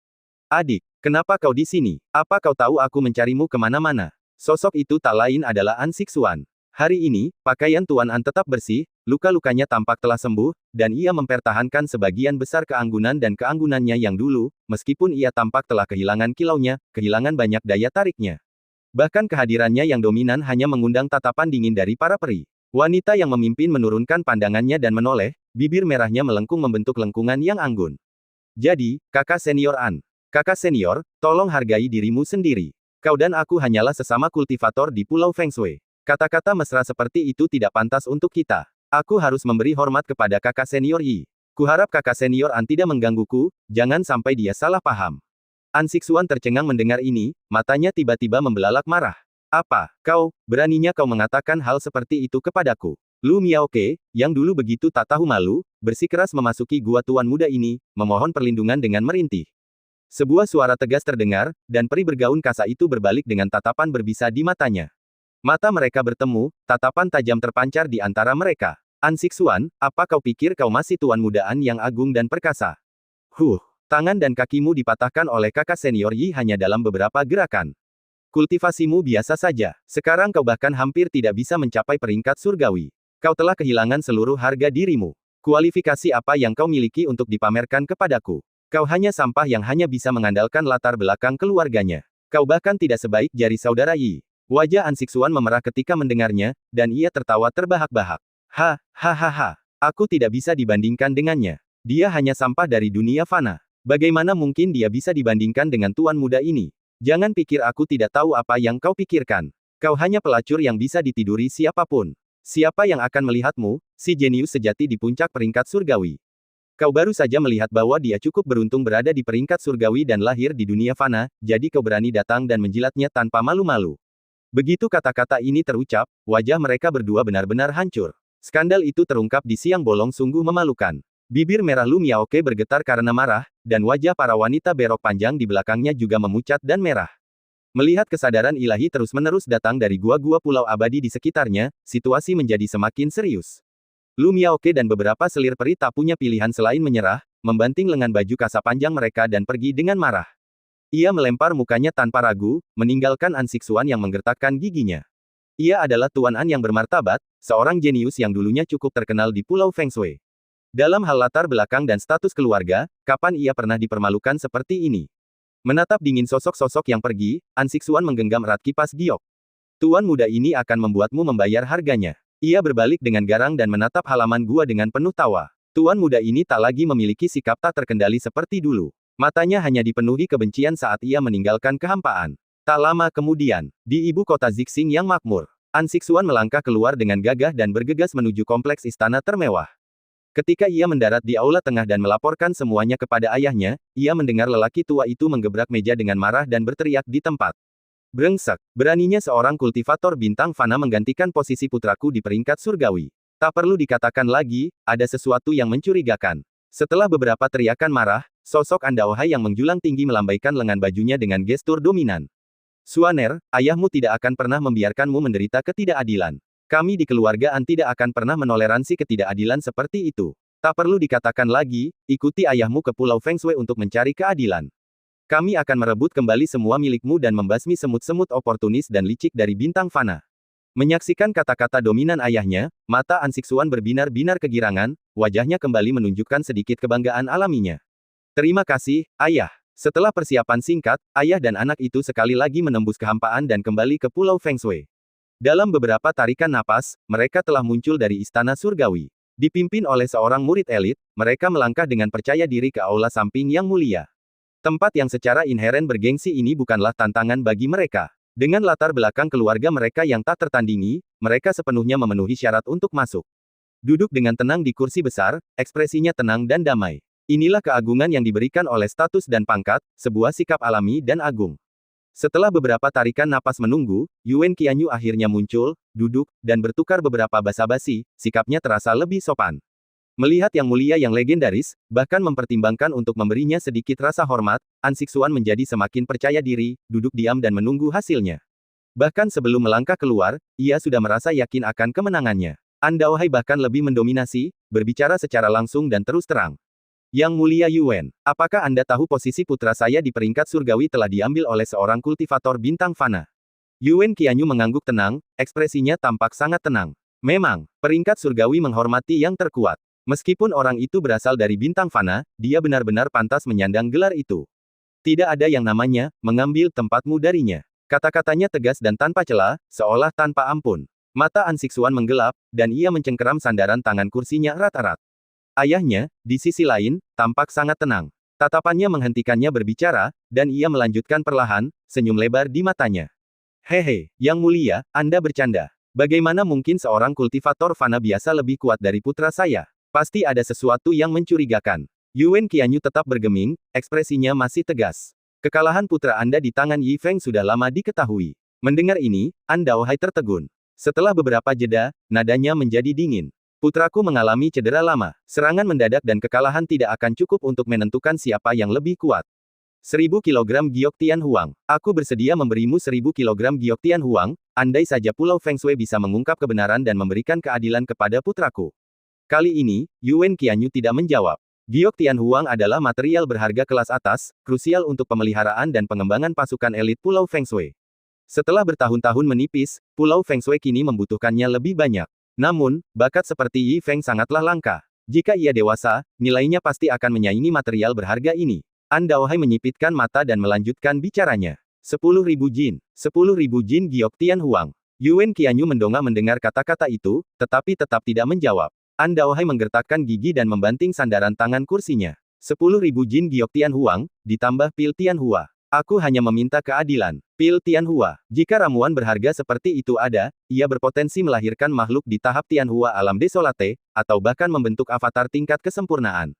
Adik, kenapa kau di sini? Apa kau tahu aku mencarimu kemana-mana? Sosok itu tak lain adalah An Xixuan. Hari ini, pakaian Tuan An tetap bersih, luka-lukanya tampak telah sembuh, dan ia mempertahankan sebagian besar keanggunan dan keanggunannya yang dulu, meskipun ia tampak telah kehilangan kilaunya, kehilangan banyak daya tariknya. Bahkan kehadirannya yang dominan hanya mengundang tatapan dingin dari para peri. Wanita yang memimpin menurunkan pandangannya dan menoleh, bibir merahnya melengkung membentuk lengkungan yang anggun. Jadi, kakak senior An. Kakak senior, tolong hargai dirimu sendiri. Kau dan aku hanyalah sesama kultivator di Pulau Feng Shui. Kata-kata mesra seperti itu tidak pantas untuk kita. Aku harus memberi hormat kepada kakak senior Yi. Kuharap kakak senior An tidak menggangguku, jangan sampai dia salah paham. An Xixuan tercengang mendengar ini, matanya tiba-tiba membelalak marah. Apa, beraninya kau mengatakan hal seperti itu kepadaku? Lu Miaoke, yang dulu begitu tak tahu malu, bersikeras memasuki gua tuan muda ini, memohon perlindungan dengan merintih. Sebuah suara tegas terdengar, dan peri bergaun kasa itu berbalik dengan tatapan berbisa di matanya. Mata mereka bertemu, tatapan tajam terpancar di antara mereka. An Xixuan, apa kau pikir kau masih tuan mudaan yang agung dan perkasa? Tangan dan kakimu dipatahkan oleh kakak senior Yi hanya dalam beberapa gerakan. Kultivasimu biasa saja. Sekarang kau bahkan hampir tidak bisa mencapai peringkat surgawi. Kau telah kehilangan seluruh harga dirimu. Kualifikasi apa yang kau miliki untuk dipamerkan kepadaku? Kau hanya sampah yang hanya bisa mengandalkan latar belakang keluarganya. Kau bahkan tidak sebaik jari saudara Yi. Wajah An Xixuan memerah ketika mendengarnya, dan ia tertawa terbahak-bahak. Hahaha. Aku tidak bisa dibandingkan dengannya. Dia hanya sampah dari dunia fana. Bagaimana mungkin dia bisa dibandingkan dengan tuan muda ini? Jangan pikir aku tidak tahu apa yang kau pikirkan. Kau hanya pelacur yang bisa ditiduri siapapun. Siapa yang akan melihatmu, si jenius sejati di puncak peringkat surgawi? Kau baru saja melihat bahwa dia cukup beruntung berada di peringkat surgawi dan lahir di dunia fana, jadi kau berani datang dan menjilatnya tanpa malu-malu. Begitu kata-kata ini terucap, wajah mereka berdua benar-benar hancur. Skandal itu terungkap di siang bolong sungguh memalukan. Bibir merah Lu Miaoke bergetar karena marah, dan wajah para wanita berok panjang di belakangnya juga memucat dan merah. Melihat kesadaran ilahi terus-menerus datang dari gua-gua pulau abadi di sekitarnya, situasi menjadi semakin serius. Lu Miaoke dan beberapa selir peri tak punya pilihan selain menyerah, membanting lengan baju kasa panjang mereka dan pergi dengan marah. Ia melempar mukanya tanpa ragu, meninggalkan An Xixuan yang menggertakkan giginya. Ia adalah Tuan An yang bermartabat, seorang jenius yang dulunya cukup terkenal di Pulau Feng Shui. Dalam hal latar belakang dan status keluarga, kapan ia pernah dipermalukan seperti ini? Menatap dingin sosok-sosok yang pergi, An Xixuan menggenggam erat kipas giok. Tuan muda ini akan membuatmu membayar harganya. Ia berbalik dengan garang dan menatap halaman gua dengan penuh tawa. Tuan muda ini tak lagi memiliki sikap tak terkendali seperti dulu. Matanya hanya dipenuhi kebencian saat ia meninggalkan kehampaan. Tak lama kemudian, di ibu kota Zixing yang makmur, An Xixuan melangkah keluar dengan gagah dan bergegas menuju kompleks istana termewah. Ketika ia mendarat di aula tengah dan melaporkan semuanya kepada ayahnya, ia mendengar lelaki tua itu menggebrak meja dengan marah dan berteriak di tempat. Brengsek, beraninya seorang kultivator bintang fana menggantikan posisi putraku di peringkat surgawi. Tak perlu dikatakan lagi, ada sesuatu yang mencurigakan. Setelah beberapa teriakan marah, sosok Andaohai yang menjulang tinggi melambaikan lengan bajunya dengan gestur dominan. Suaner, ayahmu tidak akan pernah membiarkanmu menderita ketidakadilan. Kami di keluarga An tidak akan pernah menoleransi ketidakadilan seperti itu. Tak perlu dikatakan lagi, ikuti ayahmu ke Pulau Feng Shui untuk mencari keadilan. Kami akan merebut kembali semua milikmu dan membasmi semut-semut oportunis dan licik dari bintang fana. Menyaksikan kata-kata dominan ayahnya, mata An Xixuan berbinar-binar kegirangan, wajahnya kembali menunjukkan sedikit kebanggaan alaminya. Terima kasih, ayah. Setelah persiapan singkat, ayah dan anak itu sekali lagi menembus kehampaan dan kembali ke Pulau Feng Shui. Dalam beberapa tarikan napas, mereka telah muncul dari istana surgawi. Dipimpin oleh seorang murid elit, mereka melangkah dengan percaya diri ke aula samping yang mulia. Tempat yang secara inheren bergengsi ini bukanlah tantangan bagi mereka. Dengan latar belakang keluarga mereka yang tak tertandingi, mereka sepenuhnya memenuhi syarat untuk masuk. Duduk dengan tenang di kursi besar, ekspresinya tenang dan damai. Inilah keagungan yang diberikan oleh status dan pangkat, sebuah sikap alami dan agung. Setelah beberapa tarikan napas menunggu, Yuan Qianyu akhirnya muncul, duduk, dan bertukar beberapa basa-basi, sikapnya terasa lebih sopan. Melihat yang mulia yang legendaris, bahkan mempertimbangkan untuk memberinya sedikit rasa hormat, An Xixuan menjadi semakin percaya diri, duduk diam dan menunggu hasilnya. Bahkan sebelum melangkah keluar, ia sudah merasa yakin akan kemenangannya. Andaohai bahkan lebih mendominasi, berbicara secara langsung dan terus terang. Yang Mulia Yuan, apakah Anda tahu posisi putra saya di peringkat surgawi telah diambil oleh seorang kultivator bintang fana? Yuan Qianyu mengangguk tenang, ekspresinya tampak sangat tenang. Memang, peringkat surgawi menghormati yang terkuat. Meskipun orang itu berasal dari bintang fana, dia benar-benar pantas menyandang gelar itu. Tidak ada yang namanya, mengambil tempatmu darinya. Kata-katanya tegas dan tanpa celah, seolah tanpa ampun. Mata An Xixuan menggelap, dan ia mencengkeram sandaran tangan kursinya erat-erat. Ayahnya, di sisi lain, tampak sangat tenang. Tatapannya menghentikannya berbicara, dan ia melanjutkan perlahan, senyum lebar di matanya. Hehe, Yang Mulia, Anda bercanda. Bagaimana mungkin seorang kultivator fana biasa lebih kuat dari putra saya? Pasti ada sesuatu yang mencurigakan. Yuan Qianyu tetap bergeming, ekspresinya masih tegas. Kekalahan putra Anda di tangan Yi Feng sudah lama diketahui. Mendengar ini, Andaohai tertegun. Setelah beberapa jeda, nadanya menjadi dingin. Putraku mengalami cedera lama. Serangan mendadak dan kekalahan tidak akan cukup untuk menentukan siapa yang lebih kuat. 1000 kilogram giok Tian Huang. Aku bersedia memberimu 1000 kilogram giok Tian Huang, andai saja Pulau Feng Shui bisa mengungkap kebenaran dan memberikan keadilan kepada putraku. Kali ini, Yuan Qianyu tidak menjawab. Giok Tian Huang adalah material berharga kelas atas, krusial untuk pemeliharaan dan pengembangan pasukan elit Pulau Feng Shui. Setelah bertahun-tahun menipis, Pulau Feng Shui kini membutuhkannya lebih banyak. Namun, bakat seperti Yi Feng sangatlah langka. Jika ia dewasa, nilainya pasti akan menyaingi material berharga ini. Andaohai menyipitkan mata dan melanjutkan bicaranya. 10.000 jin. 10.000 jin giok Tian Huang. Yuan Qianyu mendongak mendengar kata-kata itu, tetapi tetap tidak menjawab. Andaohai menggertakkan gigi dan membanting sandaran tangan kursinya. 10.000 jin giok Tian Huang, ditambah pil Tian Hua. Aku hanya meminta keadilan. Pil Tian Hua. Jika ramuan berharga seperti itu ada, ia berpotensi melahirkan makhluk di tahap Tian Hua alam desolate, atau bahkan membentuk avatar tingkat kesempurnaan.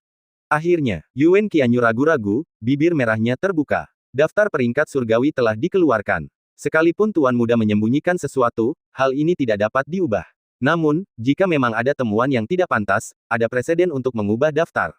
Akhirnya, Yuan Qianyu ragu-ragu, bibir merahnya terbuka. Daftar peringkat surgawi telah dikeluarkan. Sekalipun Tuan Muda menyembunyikan sesuatu, hal ini tidak dapat diubah. Namun, jika memang ada temuan yang tidak pantas, ada preseden untuk mengubah daftar.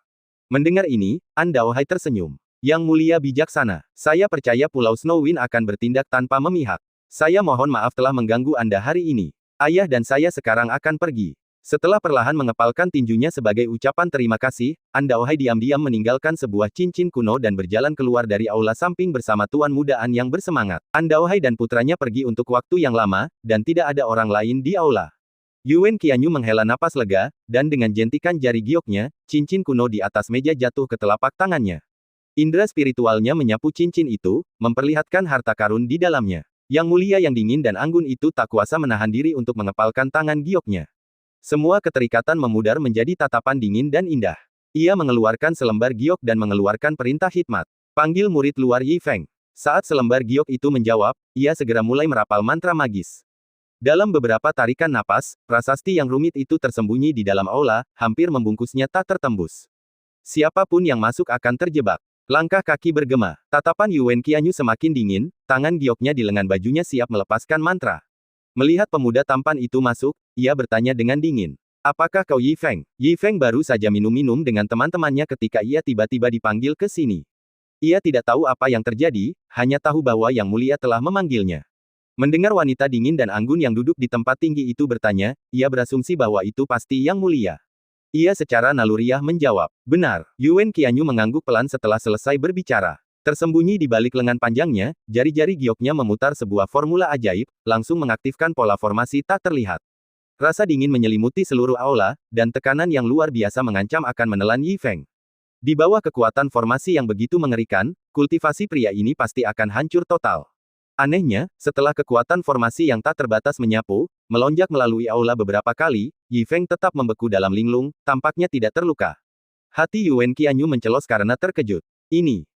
Mendengar ini, Andaohai tersenyum. Yang Mulia bijaksana, saya percaya Pulau Snowwind akan bertindak tanpa memihak. Saya mohon maaf telah mengganggu Anda hari ini. Ayah dan saya sekarang akan pergi. Setelah perlahan mengepalkan tinjunya sebagai ucapan terima kasih, Andaohai diam-diam meninggalkan sebuah cincin kuno dan berjalan keluar dari aula samping bersama Tuan Muda An yang bersemangat. Andaohai dan putranya pergi untuk waktu yang lama, dan tidak ada orang lain di aula. Yuan Qianyu menghela napas lega, dan dengan jentikan jari gioknya, cincin kuno di atas meja jatuh ke telapak tangannya. Indra spiritualnya menyapu cincin itu, memperlihatkan harta karun di dalamnya. Yang Mulia yang dingin dan anggun itu tak kuasa menahan diri untuk mengepalkan tangan gioknya. Semua keterikatan memudar menjadi tatapan dingin dan indah. Ia mengeluarkan selembar giok dan mengeluarkan perintah hikmat. Panggil murid luar Yi Feng. Saat selembar giok itu menjawab, ia segera mulai merapal mantra magis. Dalam beberapa tarikan napas, prasasti yang rumit itu tersembunyi di dalam aula, hampir membungkusnya tak tertembus. Siapapun yang masuk akan terjebak. Langkah kaki bergema. Tatapan Yuan Qianyu semakin dingin, tangan gioknya di lengan bajunya siap melepaskan mantra. Melihat pemuda tampan itu masuk, ia bertanya dengan dingin. Apakah kau Yi Feng? Yi Feng baru saja minum-minum dengan teman-temannya ketika ia tiba-tiba dipanggil ke sini. Ia tidak tahu apa yang terjadi, hanya tahu bahwa Yang Mulia telah memanggilnya. Mendengar wanita dingin dan anggun yang duduk di tempat tinggi itu bertanya, ia berasumsi bahwa itu pasti Yang Mulia. Ia secara naluriah menjawab, benar. Yuan Qianyu mengangguk pelan setelah selesai berbicara. Tersembunyi di balik lengan panjangnya, jari-jari gioknya memutar sebuah formula ajaib, langsung mengaktifkan pola formasi tak terlihat. Rasa dingin menyelimuti seluruh aula, dan tekanan yang luar biasa mengancam akan menelan Yi Feng. Di bawah kekuatan formasi yang begitu mengerikan, kultivasi pria ini pasti akan hancur total. Anehnya, setelah kekuatan formasi yang tak terbatas menyapu, melonjak melalui aula beberapa kali, Yi Feng tetap membeku dalam linglung, tampaknya tidak terluka. Hati Yuan Qianyu mencelos karena terkejut.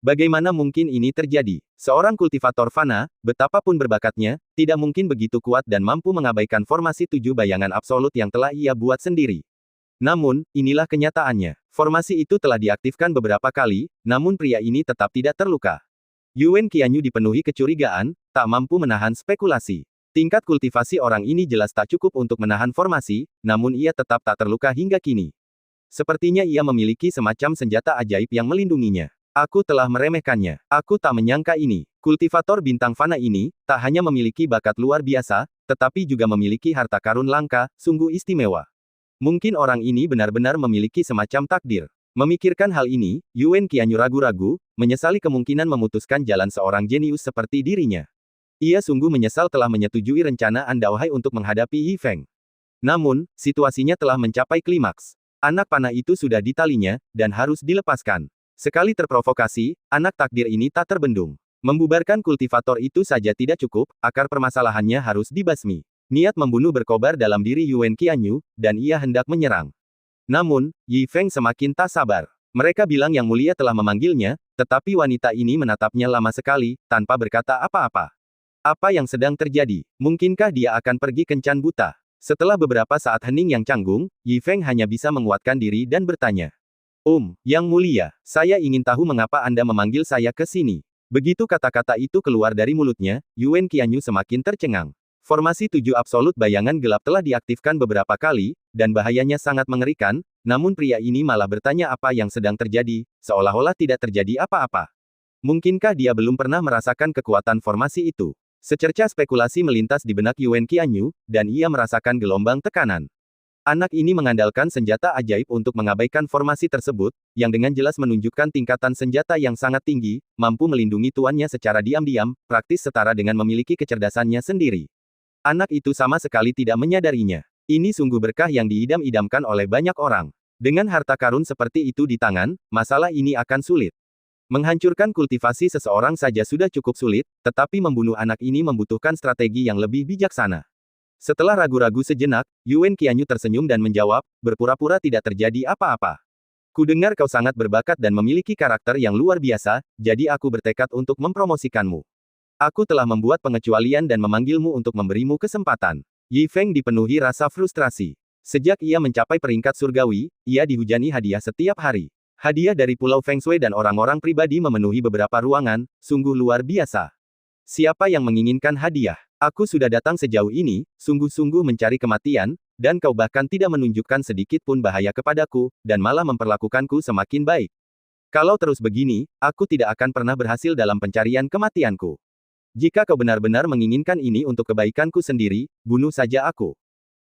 Bagaimana mungkin ini terjadi? Seorang kultivator fana, betapapun berbakatnya, tidak mungkin begitu kuat dan mampu mengabaikan formasi 7 bayangan absolut yang telah ia buat sendiri. Namun, inilah kenyataannya. Formasi itu telah diaktifkan beberapa kali, namun pria ini tetap tidak terluka. Yuan Qianyu dipenuhi kecurigaan, tak mampu menahan spekulasi. Tingkat kultivasi orang ini jelas tak cukup untuk menahan formasi, namun ia tetap tak terluka hingga kini. Sepertinya ia memiliki semacam senjata ajaib yang melindunginya. Aku telah meremehkannya. Aku tak menyangka ini. Kultivator bintang fana ini, tak hanya memiliki bakat luar biasa, tetapi juga memiliki harta karun langka, sungguh istimewa. Mungkin orang ini benar-benar memiliki semacam takdir. Memikirkan hal ini, Yuan Qianyu ragu-ragu, menyesali kemungkinan memutuskan jalan seorang jenius seperti dirinya. Ia sungguh menyesal telah menyetujui rencana Andauhai untuk menghadapi Yi Feng. Namun, situasinya telah mencapai klimaks. Anak panah itu sudah di talinya, dan harus dilepaskan. Sekali terprovokasi, anak takdir ini tak terbendung. Membubarkan kultivator itu saja tidak cukup, akar permasalahannya harus dibasmi. Niat membunuh berkobar dalam diri Yuan Qianyu, dan ia hendak menyerang. Namun, Yi Feng semakin tak sabar. Mereka bilang Yang Mulia telah memanggilnya, tetapi wanita ini menatapnya lama sekali, tanpa berkata apa-apa. Apa yang sedang terjadi? Mungkinkah dia akan pergi kencan buta? Setelah beberapa saat hening yang canggung, Yi Feng hanya bisa menguatkan diri dan bertanya. Yang Mulia, saya ingin tahu mengapa Anda memanggil saya ke sini. Begitu kata-kata itu keluar dari mulutnya, Yuan Qianyu semakin tercengang. Formasi 7 absolut bayangan gelap telah diaktifkan beberapa kali, dan bahayanya sangat mengerikan, namun pria ini malah bertanya apa yang sedang terjadi, seolah-olah tidak terjadi apa-apa. Mungkinkah dia belum pernah merasakan kekuatan formasi itu? Secerca spekulasi melintas di benak Yuan Qianyu, dan ia merasakan gelombang tekanan. Anak ini mengandalkan senjata ajaib untuk mengabaikan formasi tersebut, yang dengan jelas menunjukkan tingkatan senjata yang sangat tinggi, mampu melindungi tuannya secara diam-diam, praktis setara dengan memiliki kecerdasannya sendiri. Anak itu sama sekali tidak menyadarinya. Ini sungguh berkah yang diidam-idamkan oleh banyak orang. Dengan harta karun seperti itu di tangan, masalah ini akan sulit. Menghancurkan kultivasi seseorang saja sudah cukup sulit, tetapi membunuh anak ini membutuhkan strategi yang lebih bijaksana. Setelah ragu-ragu sejenak, Yuan Qianyu tersenyum dan menjawab, berpura-pura tidak terjadi apa-apa. Kudengar kau sangat berbakat dan memiliki karakter yang luar biasa, jadi aku bertekad untuk mempromosikanmu. Aku telah membuat pengecualian dan memanggilmu untuk memberimu kesempatan. Yi Feng dipenuhi rasa frustrasi. Sejak ia mencapai peringkat surgawi, ia dihujani hadiah setiap hari. Hadiah dari Pulau Feng Shui dan orang-orang pribadi memenuhi beberapa ruangan, sungguh luar biasa. Siapa yang menginginkan hadiah? Aku sudah datang sejauh ini, sungguh-sungguh mencari kematian, dan kau bahkan tidak menunjukkan sedikit pun bahaya kepadaku, dan malah memperlakukanku semakin baik. Kalau terus begini, aku tidak akan pernah berhasil dalam pencarian kematianku. Jika kau benar-benar menginginkan ini untuk kebaikanku sendiri, bunuh saja aku.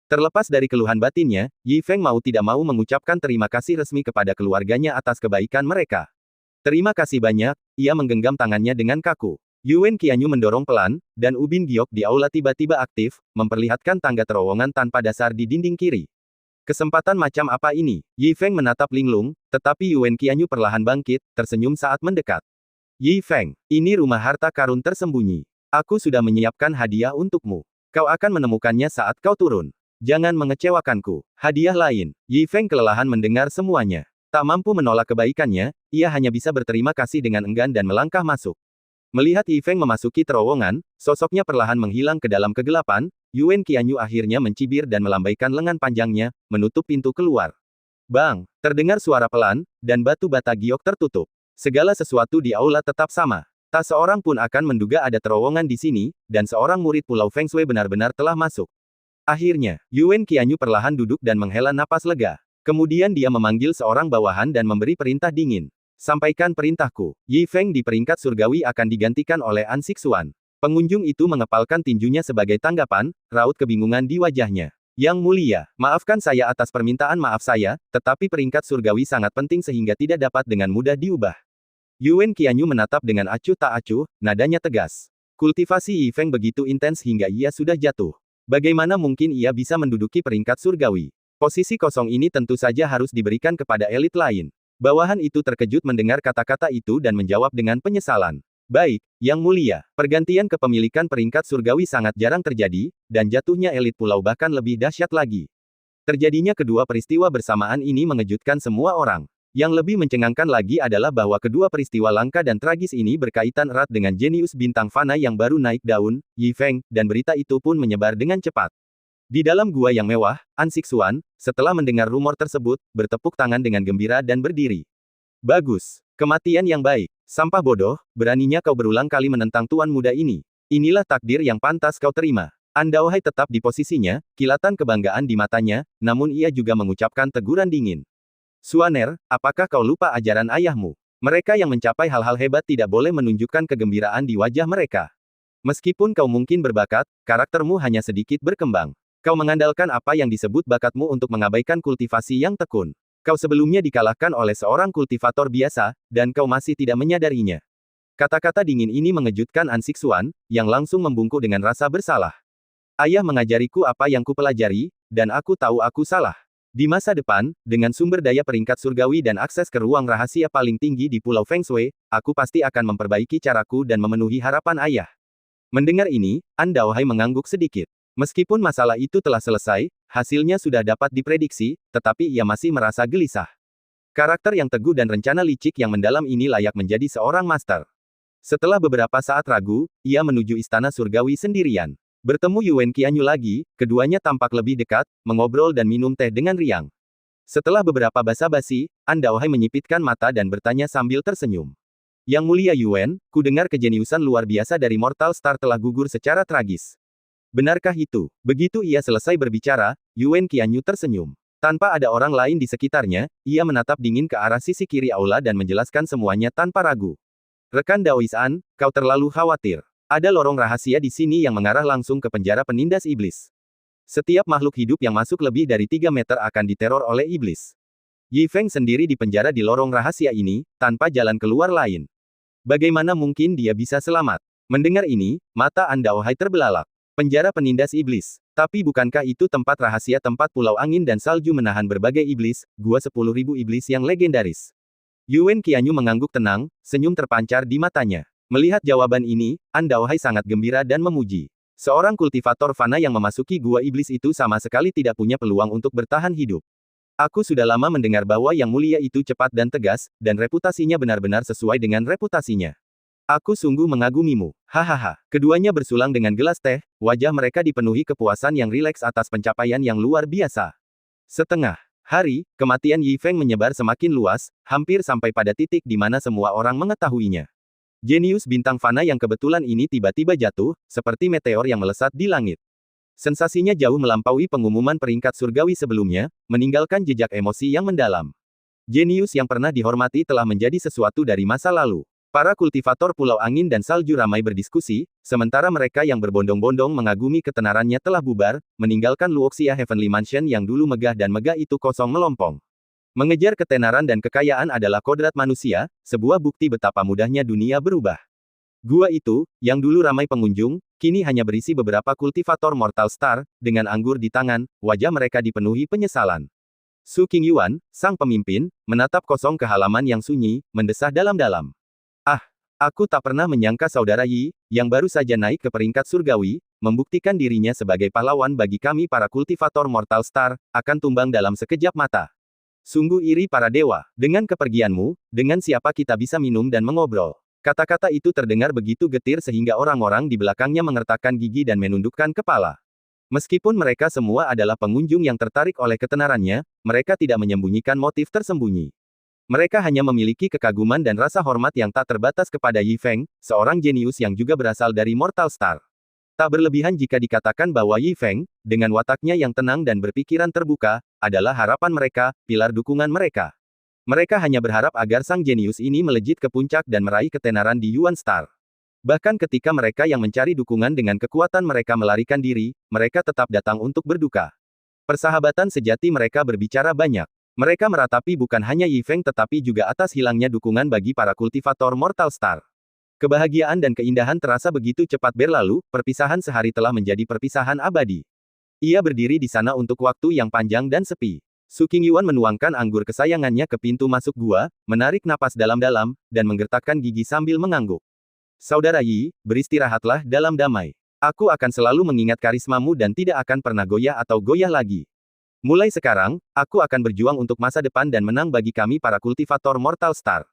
Terlepas dari keluhan batinnya, Yi Feng mau tidak mau mengucapkan terima kasih resmi kepada keluarganya atas kebaikan mereka. Terima kasih banyak, ia menggenggam tangannya dengan kaku. Yuan Qianyu mendorong pelan, dan ubin giok di aula tiba-tiba aktif, memperlihatkan tangga terowongan tanpa dasar di dinding kiri. Kesempatan macam apa ini? Yi Feng menatap linglung, tetapi Yuan Qianyu perlahan bangkit, tersenyum saat mendekat. Yi Feng, ini rumah harta karun tersembunyi. Aku sudah menyiapkan hadiah untukmu. Kau akan menemukannya saat kau turun. Jangan mengecewakanku. Hadiah lain. Yi Feng kelelahan mendengar semuanya. Tak mampu menolak kebaikannya, ia hanya bisa berterima kasih dengan enggan dan melangkah masuk. Melihat Yi Feng memasuki terowongan, sosoknya perlahan menghilang ke dalam kegelapan, Yuan Qianyu akhirnya mencibir dan melambaikan lengan panjangnya, menutup pintu keluar. Bang! Terdengar suara pelan, dan batu bata giok tertutup. Segala sesuatu di aula tetap sama. Tak seorang pun akan menduga ada terowongan di sini, dan seorang murid Pulau Feng Shui benar-benar telah masuk. Akhirnya, Yuan Qianyu perlahan duduk dan menghela napas lega. Kemudian dia memanggil seorang bawahan dan memberi perintah dingin. Sampaikan perintahku. Yi Feng di peringkat surgawi akan digantikan oleh An Xixuan. Pengunjung itu mengepalkan tinjunya sebagai tanggapan, raut kebingungan di wajahnya. Yang Mulia, maafkan saya atas permintaan maaf saya, tetapi peringkat surgawi sangat penting sehingga tidak dapat dengan mudah diubah. Yuan Qianyu menatap dengan acuh tak acuh, nadanya tegas. Kultivasi Yi Feng begitu intens hingga ia sudah jatuh. Bagaimana mungkin ia bisa menduduki peringkat surgawi? Posisi kosong ini tentu saja harus diberikan kepada elit lain. Bawahan itu terkejut mendengar kata-kata itu dan menjawab dengan penyesalan. Baik, Yang Mulia, pergantian kepemilikan peringkat surgawi sangat jarang terjadi, dan jatuhnya elit pulau bahkan lebih dahsyat lagi. Terjadinya kedua peristiwa bersamaan ini mengejutkan semua orang. Yang lebih mencengangkan lagi adalah bahwa kedua peristiwa langka dan tragis ini berkaitan erat dengan jenius bintang fana yang baru naik daun, Yi Feng, dan berita itu pun menyebar dengan cepat. Di dalam gua yang mewah, An Xixuan, setelah mendengar rumor tersebut, bertepuk tangan dengan gembira dan berdiri. Bagus. Kematian yang baik. Sampah bodoh, beraninya kau berulang kali menentang tuan muda ini. Inilah takdir yang pantas kau terima. Andauhai tetap di posisinya, kilatan kebanggaan di matanya, namun ia juga mengucapkan teguran dingin. Suaner, apakah kau lupa ajaran ayahmu? Mereka yang mencapai hal-hal hebat tidak boleh menunjukkan kegembiraan di wajah mereka. Meskipun kau mungkin berbakat, karaktermu hanya sedikit berkembang. Kau mengandalkan apa yang disebut bakatmu untuk mengabaikan kultivasi yang tekun. Kau sebelumnya dikalahkan oleh seorang kultivator biasa, dan kau masih tidak menyadarinya. Kata-kata dingin ini mengejutkan An Sixuan, yang langsung membungkuk dengan rasa bersalah. Ayah mengajariku apa yang kupelajari, dan aku tahu aku salah. Di masa depan, dengan sumber daya peringkat surgawi dan akses ke ruang rahasia paling tinggi di Pulau Feng Shui, aku pasti akan memperbaiki caraku dan memenuhi harapan ayah. Mendengar ini, An Daohai mengangguk sedikit. Meskipun masalah itu telah selesai, hasilnya sudah dapat diprediksi, tetapi ia masih merasa gelisah. Karakter yang teguh dan rencana licik yang mendalam ini layak menjadi seorang master. Setelah beberapa saat ragu, ia menuju istana surgawi sendirian. Bertemu Yuan Qianyu lagi, keduanya tampak lebih dekat, mengobrol dan minum teh dengan riang. Setelah beberapa basa-basi, An Daohai menyipitkan mata dan bertanya sambil tersenyum. Yang Mulia Yuan, ku dengar kejeniusan luar biasa dari Mortal Star telah gugur secara tragis. Benarkah itu? Begitu ia selesai berbicara, Yuan Qianyu tersenyum. Tanpa ada orang lain di sekitarnya, ia menatap dingin ke arah sisi kiri aula dan menjelaskan semuanya tanpa ragu. Rekan Daois-an, kau terlalu khawatir. Ada lorong rahasia di sini yang mengarah langsung ke penjara penindas iblis. Setiap makhluk hidup yang masuk lebih dari 3 meter akan diteror oleh iblis. Yi Feng sendiri dipenjara di lorong rahasia ini, tanpa jalan keluar lain. Bagaimana mungkin dia bisa selamat? Mendengar ini, mata An Daohai terbelalak. Penjara penindas iblis. Tapi bukankah itu tempat rahasia tempat pulau angin dan salju menahan berbagai iblis, gua 10.000 iblis yang legendaris? Yuan Qianyu mengangguk tenang, senyum terpancar di matanya. Melihat jawaban ini, An Daohai sangat gembira dan memuji. Seorang kultivator fana yang memasuki gua iblis itu sama sekali tidak punya peluang untuk bertahan hidup. Aku sudah lama mendengar bahwa Yang Mulia itu cepat dan tegas, dan reputasinya benar-benar sesuai dengan reputasinya. Aku sungguh mengagumimu. Hahaha. Keduanya bersulang dengan gelas teh, wajah mereka dipenuhi kepuasan yang rileks atas pencapaian yang luar biasa. Setengah hari, kematian Yi Feng menyebar semakin luas, hampir sampai pada titik di mana semua orang mengetahuinya. Jenius bintang fana yang kebetulan ini tiba-tiba jatuh, seperti meteor yang melesat di langit. Sensasinya jauh melampaui pengumuman peringkat surgawi sebelumnya, meninggalkan jejak emosi yang mendalam. Jenius yang pernah dihormati telah menjadi sesuatu dari masa lalu. Para kultivator Pulau Angin dan Salju ramai berdiskusi, sementara mereka yang berbondong-bondong mengagumi ketenarannya telah bubar, meninggalkan Luoxia Heavenly Mansion yang dulu megah dan megah itu kosong melompong. Mengejar ketenaran dan kekayaan adalah kodrat manusia, sebuah bukti betapa mudahnya dunia berubah. Gua itu, yang dulu ramai pengunjung, kini hanya berisi beberapa kultivator Mortal Star, dengan anggur di tangan, wajah mereka dipenuhi penyesalan. Su Qingyuan, sang pemimpin, menatap kosong ke halaman yang sunyi, mendesah dalam-dalam. Ah, aku tak pernah menyangka saudara Yi, yang baru saja naik ke peringkat surgawi, membuktikan dirinya sebagai pahlawan bagi kami para kultivator Mortal Star, akan tumbang dalam sekejap mata. Sungguh iri para dewa. Dengan kepergianmu, dengan siapa kita bisa minum dan mengobrol. Kata-kata itu terdengar begitu getir sehingga orang-orang di belakangnya mengertakkan gigi dan menundukkan kepala. Meskipun mereka semua adalah pengunjung yang tertarik oleh ketenarannya, mereka tidak menyembunyikan motif tersembunyi. Mereka hanya memiliki kekaguman dan rasa hormat yang tak terbatas kepada Yi Feng, seorang jenius yang juga berasal dari Mortal Star. Tak berlebihan jika dikatakan bahwa Yi Feng, dengan wataknya yang tenang dan berpikiran terbuka, adalah harapan mereka, pilar dukungan mereka. Mereka hanya berharap agar sang jenius ini melejit ke puncak dan meraih ketenaran di Yuan Star. Bahkan ketika mereka yang mencari dukungan dengan kekuatan mereka melarikan diri, mereka tetap datang untuk berduka. Persahabatan sejati mereka berbicara banyak. Mereka meratapi bukan hanya Yi Feng tetapi juga atas hilangnya dukungan bagi para kultivator Mortal Star. Kebahagiaan dan keindahan terasa begitu cepat berlalu, perpisahan sehari telah menjadi perpisahan abadi. Ia berdiri di sana untuk waktu yang panjang dan sepi. Su Qingyuan menuangkan anggur kesayangannya ke pintu masuk gua, menarik napas dalam-dalam, dan menggertakkan gigi sambil mengangguk. Saudara Yi, beristirahatlah dalam damai. Aku akan selalu mengingat karismamu dan tidak akan pernah goyah atau goyah lagi. Mulai sekarang, aku akan berjuang untuk masa depan dan menang bagi kami para kultivator Mortal Star.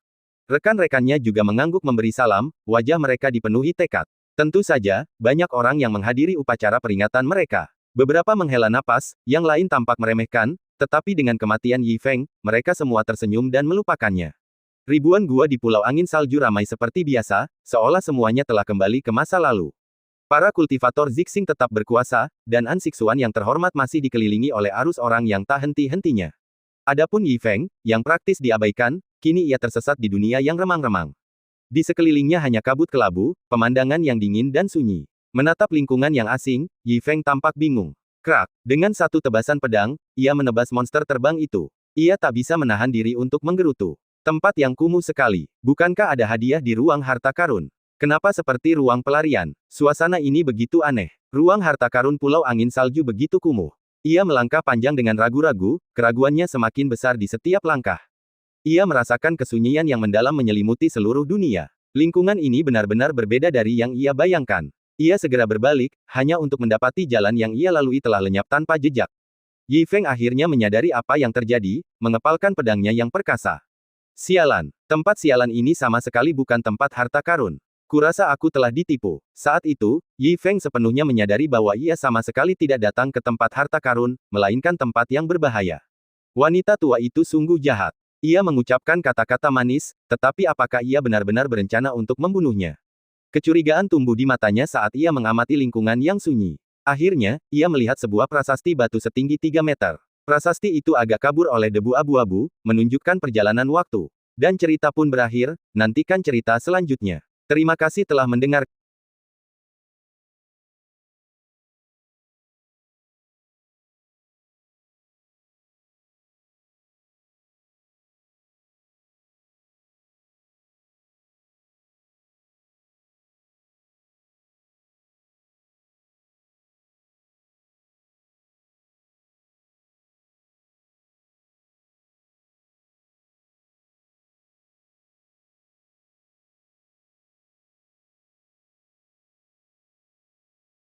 Rekan-rekannya juga mengangguk memberi salam, wajah mereka dipenuhi tekad. Tentu saja, banyak orang yang menghadiri upacara peringatan mereka. Beberapa menghela napas, yang lain tampak meremehkan, tetapi dengan kematian Yi Feng, mereka semua tersenyum dan melupakannya. Ribuan gua di Pulau Angin Salju ramai seperti biasa, seolah semuanya telah kembali ke masa lalu. Para kultivator Zixing tetap berkuasa, dan An Sixuan yang terhormat masih dikelilingi oleh arus orang yang tak henti-hentinya. Adapun Yi Feng, yang praktis diabaikan, kini ia tersesat di dunia yang remang-remang. Di sekelilingnya hanya kabut kelabu, pemandangan yang dingin dan sunyi. Menatap lingkungan yang asing, Yi Feng tampak bingung. Krak, dengan satu tebasan pedang, ia menebas monster terbang itu. Ia tak bisa menahan diri untuk menggerutu. Tempat yang kumuh sekali. Bukankah ada hadiah di ruang harta karun? Kenapa seperti ruang pelarian? Suasana ini begitu aneh. Ruang harta karun Pulau Angin Salju begitu kumuh. Ia melangkah panjang dengan ragu-ragu, keraguannya semakin besar di setiap langkah. Ia merasakan kesunyian yang mendalam menyelimuti seluruh dunia. Lingkungan ini benar-benar berbeda dari yang ia bayangkan. Ia segera berbalik, hanya untuk mendapati jalan yang ia lalui telah lenyap tanpa jejak. Yi Feng akhirnya menyadari apa yang terjadi, mengepalkan pedangnya yang perkasa. Sialan, tempat sialan ini sama sekali bukan tempat harta karun. Kurasa aku telah ditipu. Saat itu, Yi Feng sepenuhnya menyadari bahwa ia sama sekali tidak datang ke tempat harta karun, melainkan tempat yang berbahaya. Wanita tua itu sungguh jahat. Ia mengucapkan kata-kata manis, tetapi apakah ia benar-benar berencana untuk membunuhnya? Kecurigaan tumbuh di matanya saat ia mengamati lingkungan yang sunyi. Akhirnya, ia melihat sebuah prasasti batu setinggi 3 meter. Prasasti itu agak kabur oleh debu abu-abu, menunjukkan perjalanan waktu. Dan cerita pun berakhir, nantikan cerita selanjutnya. Terima kasih telah mendengar.